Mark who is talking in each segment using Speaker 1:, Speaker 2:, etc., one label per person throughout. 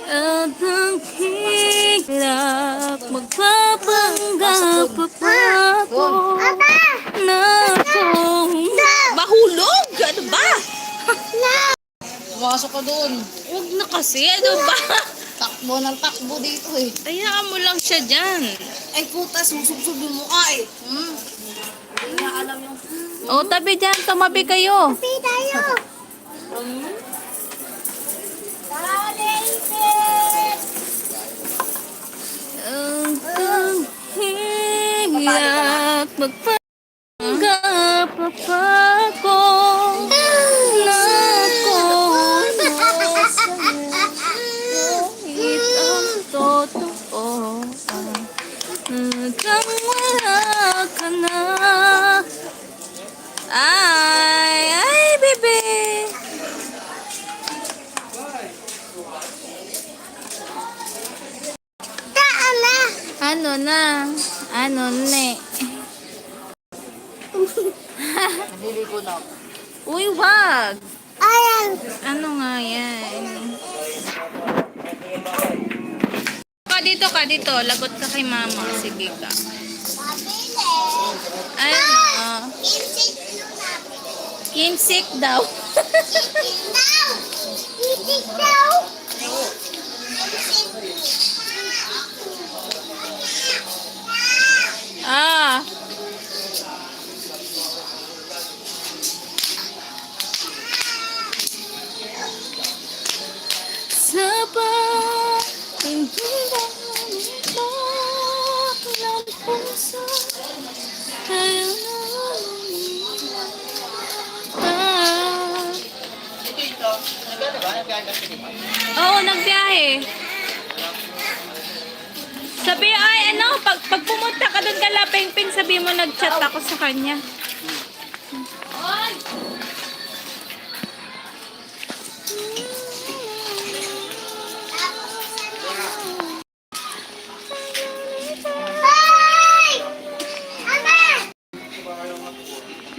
Speaker 1: At ang higla magpapanggap pa ako na kung mahulog! Ano ba?
Speaker 2: Pumasok ka doon.
Speaker 1: Huwag na kasi, ano ba?
Speaker 2: Takbo ng takbo dito eh.
Speaker 1: Hayaan mo lang siya dyan.
Speaker 2: Ay puta, susubsob yung mukha eh. Hindi na alam yung...
Speaker 1: O, tabi dyan, tumabi kayo.
Speaker 2: Tabi tayo!
Speaker 1: Ang higla magpapanggap pa ako na kung kahit ang totoo hanggang wala ka na. Ay, bebe. Ano na? Ano ne?
Speaker 2: Naliligo na ako.
Speaker 1: Uy, wag.
Speaker 2: Ayan!
Speaker 1: Ano nga yan? Ka dito. Lagot ka kay mama. Sige ka. Ano? Kinsik daw. Ah. Sabah, hindi lang ng puso ay Oo, nagbiyahe. Sabi, ay ano, pag pumunta ka doon kala Pengpeng, sabi mo nag-chat ako sa kanya.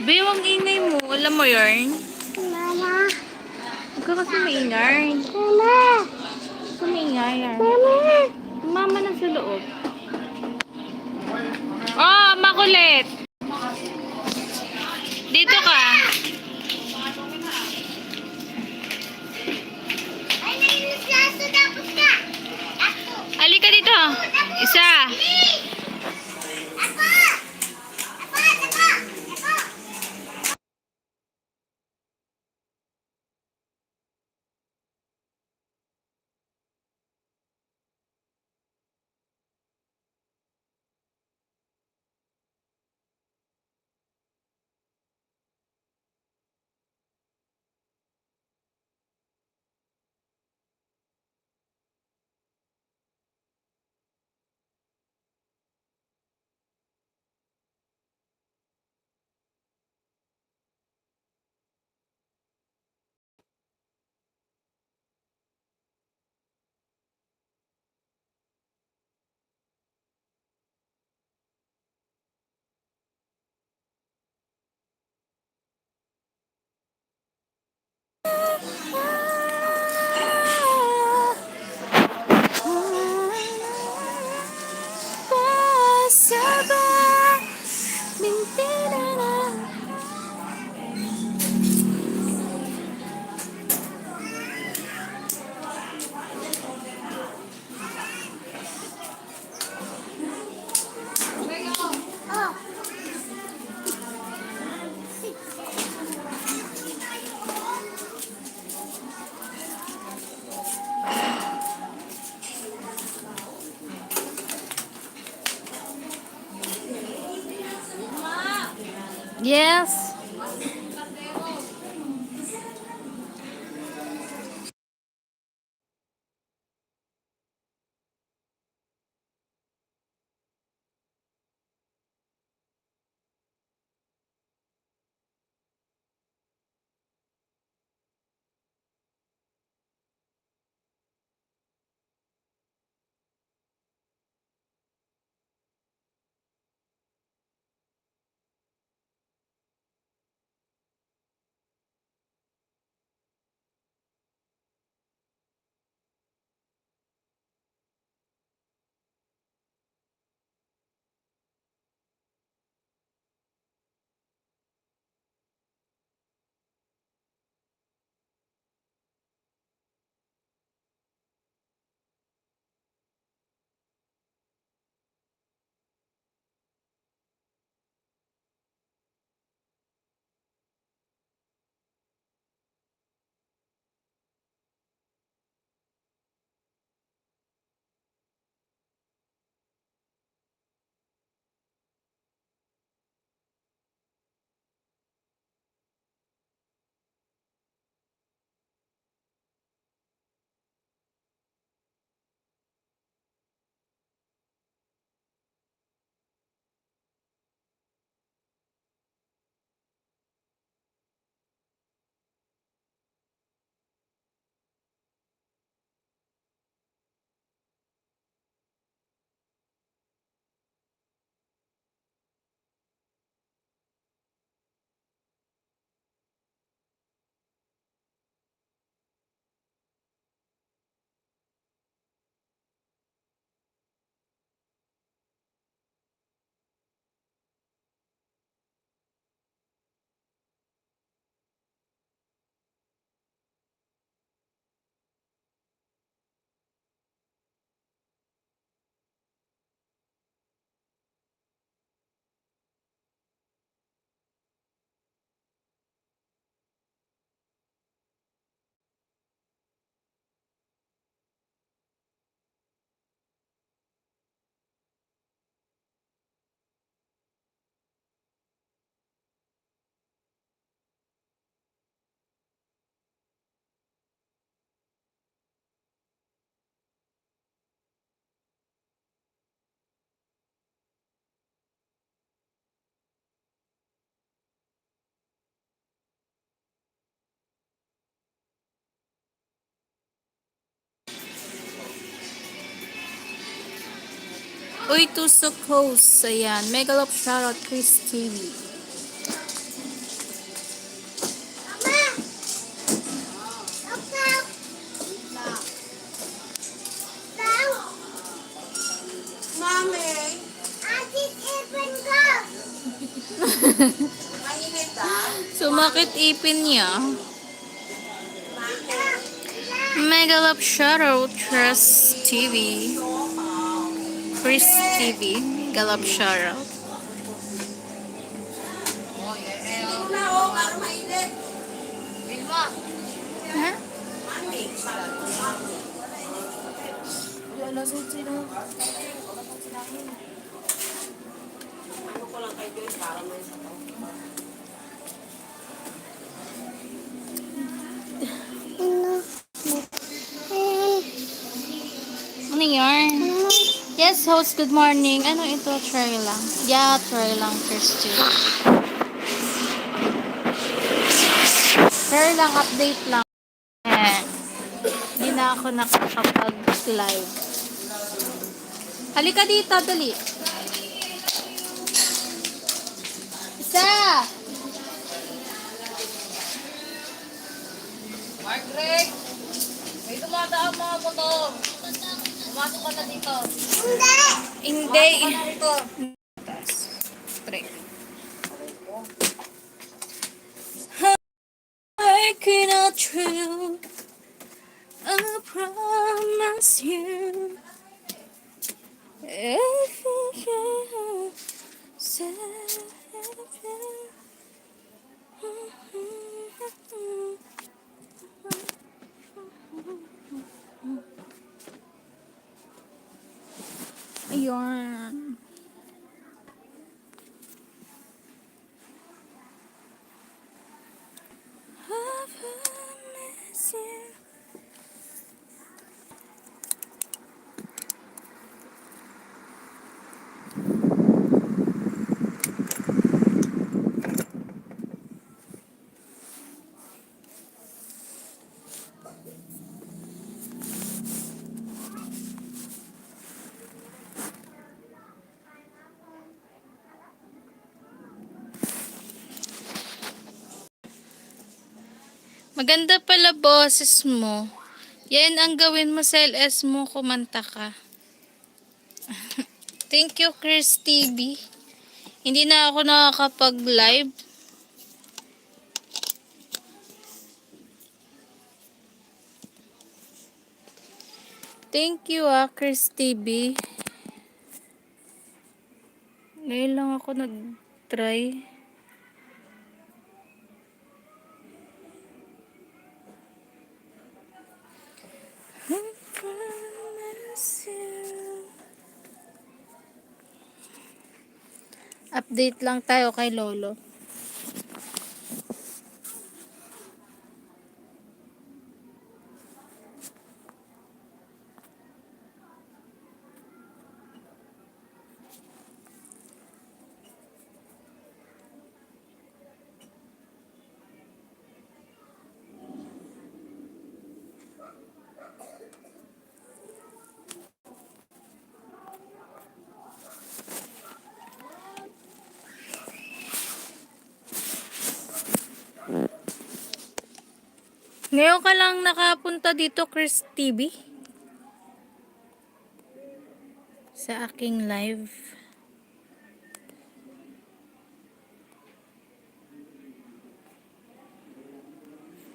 Speaker 1: Bewang inay mo, alam mo yarn?
Speaker 2: Mama!
Speaker 1: Huwag ka kasi maingay.
Speaker 2: Mama!
Speaker 1: Huwag ka maingay yarn.
Speaker 2: Mama!
Speaker 1: Mama na sa loob. Oh, makulit. Dito ka.
Speaker 2: Ay, nainuslaso tapos ka!
Speaker 1: Halika dito. Isa.
Speaker 2: Ako! Ako! Ako! Ako!
Speaker 1: Pasaba, bintana na. Yes. Uy, Tusok host. Ayan. Mega love shoutout, Chris TV.
Speaker 2: Mami! Mainit ah.
Speaker 1: Sumakit ipin niya. Mega love shoutout, Trust TV. Chris TV. Mega love shoutout.
Speaker 2: Ito na oh, para mainit. Vilma.
Speaker 1: Ha?
Speaker 2: Mami. Wala sa sino. Ano ko lang kay Joyce para may sabaw.
Speaker 1: Ano yun? Yes, host, good morning. Ano ito? Try lang. Yeah, try lang, Christy. Try lang, update lang. Hindi na ako nakakapag-live. Halika dito, dali. Isa!
Speaker 2: Margaret! May dumadaan mga motor. Pumasok ka na dito.
Speaker 1: Hindi.
Speaker 2: Pumasok ka na dito.
Speaker 1: Try. I cannot true. I promise you. If you can save you. Ayun. I promise you. Maganda pala boses mo. Yan ang gawin mo sa LS mo, kumanta ka. Thank you, Chris TV. Hindi na ako nakakapag-live. Thank you, Chris TV. Ngayon lang ako nag-try. I promise you. Update lang tayo kay Lolo. Ngayon ka lang nakapunta dito, Chris TV? Sa aking live.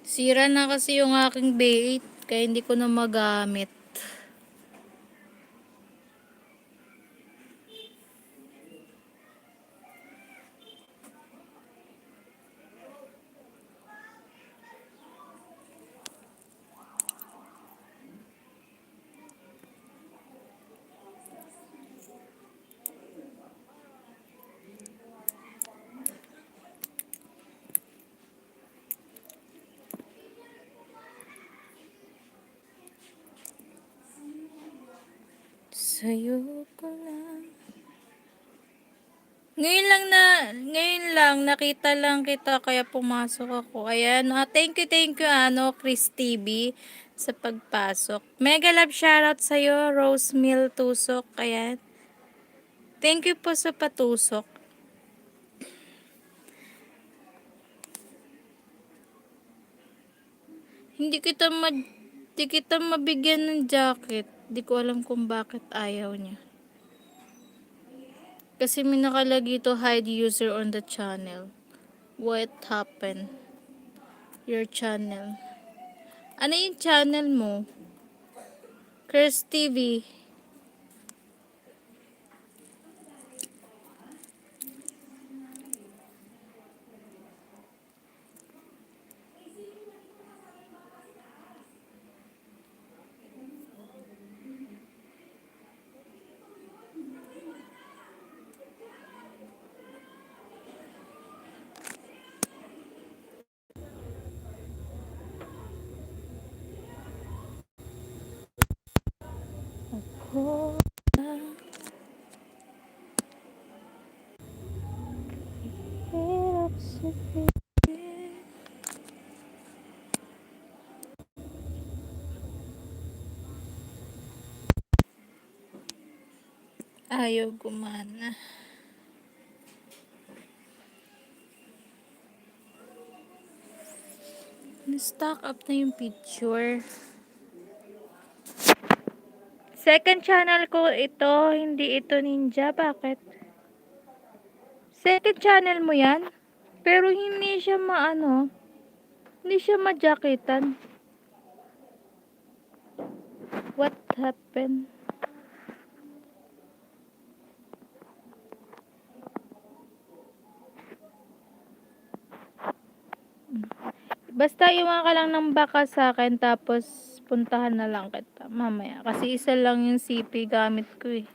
Speaker 1: Sira na kasi yung aking bait, kaya hindi ko na magamit. Sa'yo ko lang. Ngayon lang, nakita lang kita kaya pumasok ako. Ayan, thank you, Chris TV sa pagpasok. Mega love shoutout sa'yo, Rose Mill Tusok. Ayan. Thank you po sa patusok. Hindi kita ma di kita mabigyan ng jacket. Di ko alam kung bakit ayaw niya. Kasi may nakalagay to hide user on the channel. What happened? Your channel. Ano yung channel mo? Curse TV. Oh, hirap sabihin. Ayaw gumana. Na-stock up na yung picture. Second channel ko ito, hindi ito ninja. Bakit? Second channel mo yan? Pero hindi siya maano, hindi siya ma-jacketan. What happened? Basta iwan ka lang ng baka sa akin tapos puntahan na lang kita mamaya. Kasi isa lang yung CP gamit ko eh.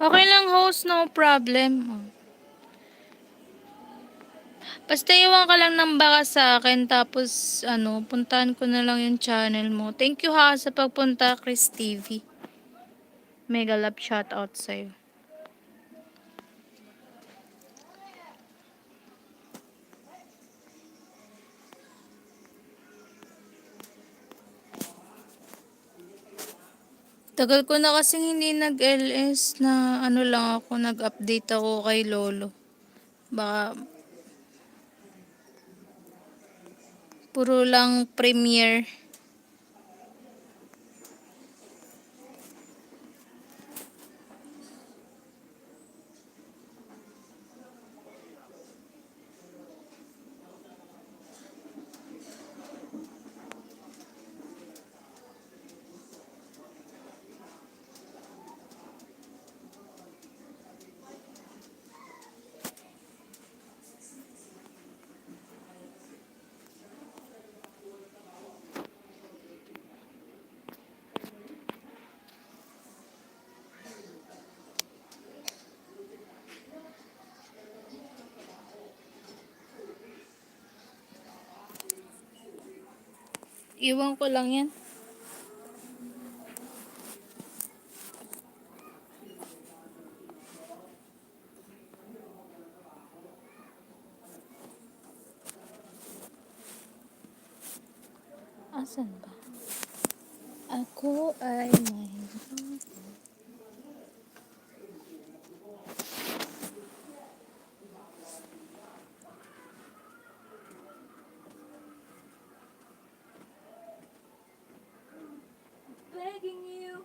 Speaker 1: Okay lang host, no problem. Basta iwan ka lang ng baka sa akin tapos puntahan ko na lang yung channel mo. Thank you ha sa pagpunta Chris TV. Mega love shoutout sa'yo. Tagal ko na kasing hindi nag-LS na lang ako, nag-update ako kay Lolo. Baka puro lang premiere. Iwan ko lang yan. Asan ba? Ako ay may... Begging you.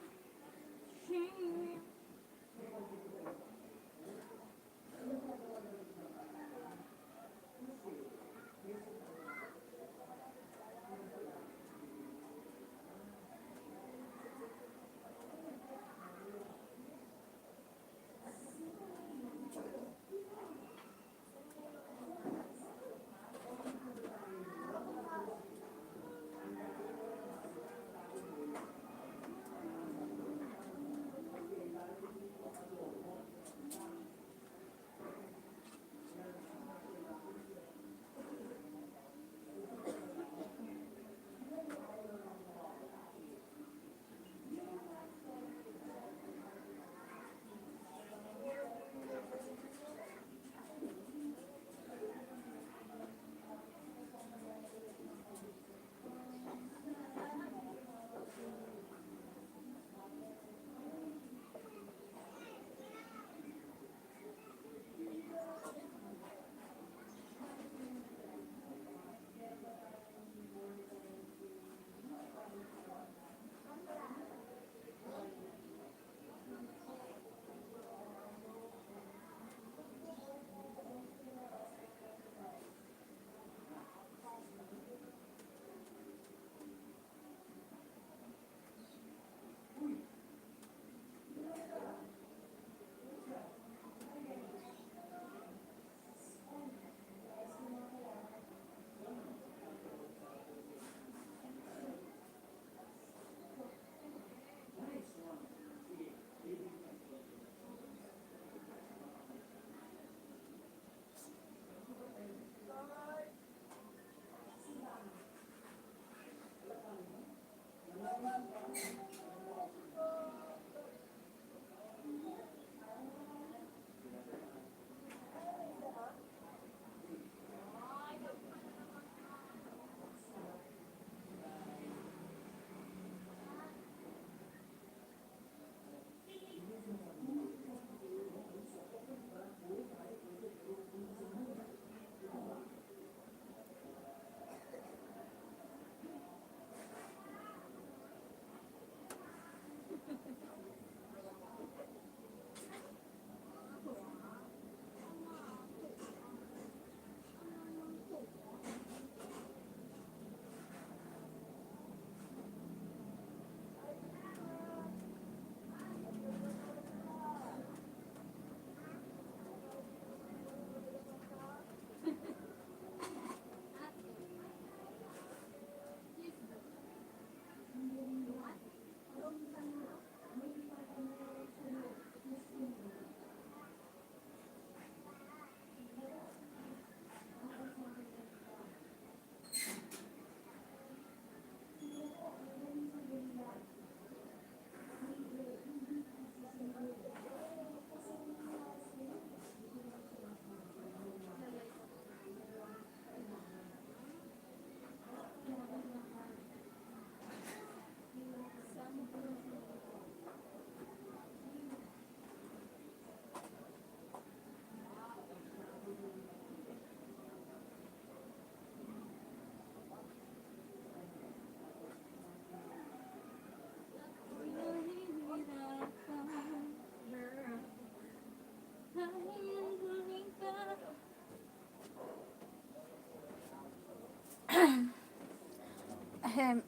Speaker 2: Ahem.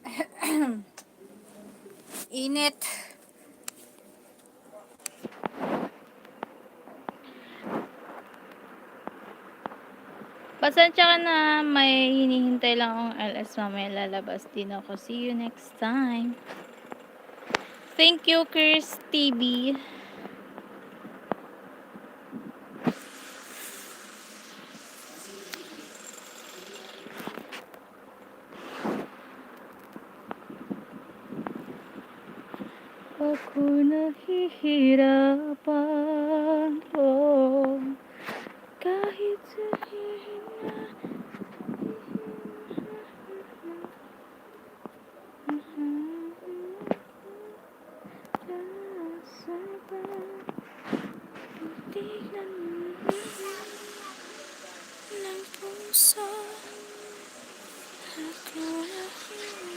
Speaker 2: Init.
Speaker 1: Pasensya ka na, may hinihintay lang akong LS, mamaya lalabas din ako. See you next time. Thank you, Chris TV. Ako nahihirapan, oh, kahit sabihin na tignan mo ng puso. Ako nahihirapan.